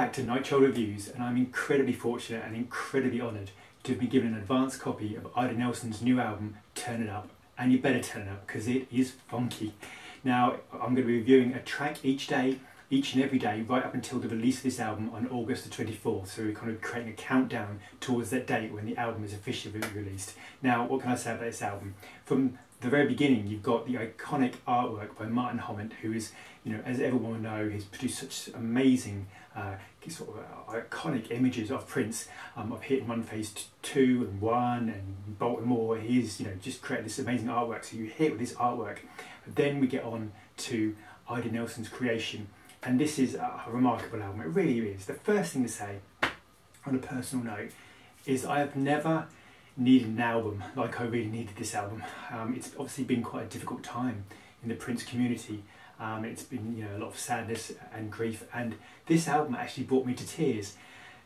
back to NightChild Reviews, and I'm incredibly fortunate and incredibly honoured to have been given an advance copy of Ida Nelson's new album, Turn It Up. And you better turn it up, because it is funky. Now, I'm going to be reviewing a track each day, each and every day, right up until the release of this album on August the 24th. So we're kind of creating a countdown towards that date when the album is officially released. Now, what can I say about this album? From the very beginning, you've got the iconic artwork by Martin Hommant, who is, you know, as everyone will know, he's produced such amazing sort of iconic images of Prince, of Hit and Run Phase 2 and 1 and Baltimore. He's, you know, just created this amazing artwork. So you hit with this artwork. Then we get on to Ida Nelson's creation, and this is a remarkable album. It really is. The first thing to say, on a personal note, is I have never needed an album like I really needed this album. It's obviously been quite a difficult time in the Prince community. It's been, you know, a lot of sadness and grief, and this album actually brought me to tears.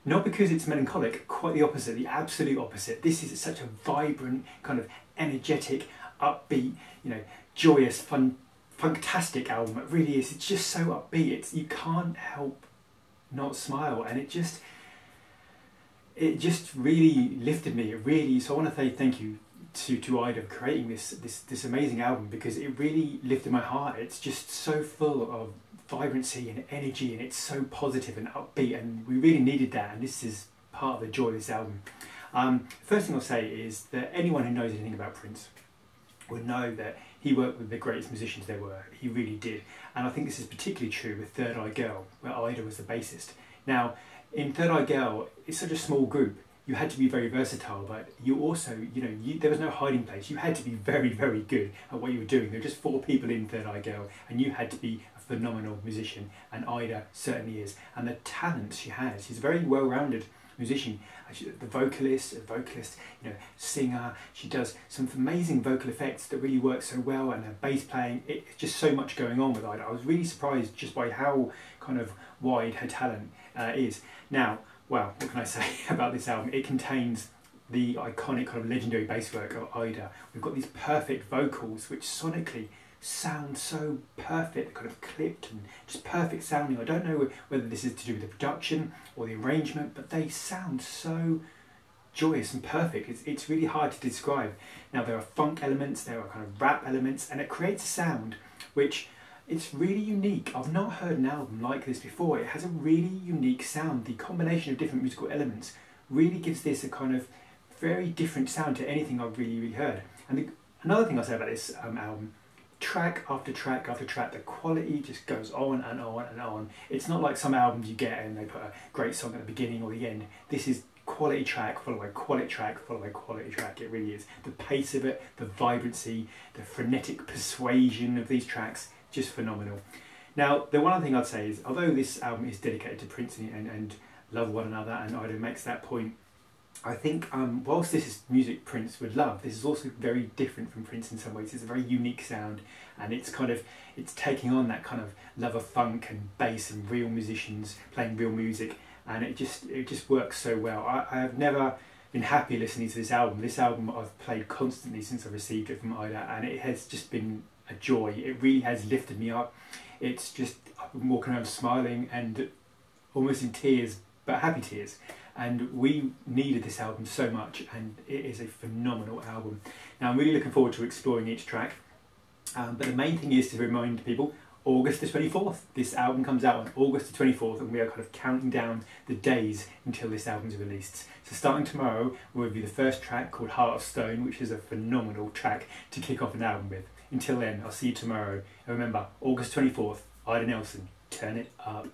Not because it's melancholic, quite the opposite, the absolute opposite. This is such a vibrant, kind of energetic, upbeat, you know, joyous, fun, fantastic album. It really is. It's just so upbeat. You can't help not smile, and it just really lifted me. It really. So I want to say thank you to Ida for creating this amazing album, because it really lifted my heart. It's just so full of vibrancy and energy, and it's so positive and upbeat, and we really needed that, and this is part of the joy of this album. First thing I'll say is that anyone who knows anything about Prince would know that he worked with the greatest musicians there were. He really did, and I think this is particularly true with Third Eye Girl, where Ida was the bassist. Now, in Third Eye Girl, it's such a small group. You had to be very versatile, but you also, you know, there was no hiding place. You had to be very, very good at what you were doing. There were just 4 people in Third Eye Girl, and you had to be a phenomenal musician, and Ida certainly is. And the talent she has, she's a very well-rounded musician. The vocalist, you know, singer. She does some amazing vocal effects that really work so well, and her bass playing. It's just so much going on with Ida. I was really surprised just by how kind of wide her talent is. Now, well, what can I say about this album? It contains the iconic kind of legendary bass work of Ida. We've got these perfect vocals which sonically sound so perfect, kind of clipped and just perfect sounding. I don't know whether this is to do with the production or the arrangement, but they sound so joyous and perfect. It's really hard to describe. Now, there are funk elements, there are kind of rap elements, and it creates a sound which it's really unique. I've not heard an album like this before. It has a really unique sound. The combination of different musical elements really gives this a kind of very different sound to anything I've really heard. And another thing I'll say about this album, track after track after track, the quality just goes on and on and on. It's not like some albums you get and they put a great song at the beginning or the end. This is quality track followed by quality track followed by quality track. It really is. The pace of it, the vibrancy, the frenetic persuasion of these tracks, just phenomenal. Now, the one other thing I'd say is, although this album is dedicated to Prince and love one another, and Ida makes that point, I think whilst this is music Prince would love, this is also very different from Prince in some ways. It's a very unique sound, and it's taking on that kind of love of funk and bass and real musicians playing real music, and it just works so well. I have never been happy listening to this album. This album I've played constantly since I received it from Ida, and it has just been a joy. It really has lifted me up. It's just, I've been walking around smiling and almost in tears, but happy tears. And we needed this album so much, and it is a phenomenal album. Now, I'm really looking forward to exploring each track, but the main thing is to remind people, August the 24th. This album comes out on August the 24th, and we are kind of counting down the days until this album is released. So starting tomorrow, we'll review the first track called Heart of Stone, which is a phenomenal track to kick off an album with. Until then, I'll see you tomorrow. And remember, August 24th, Ida Nelson, turn it up.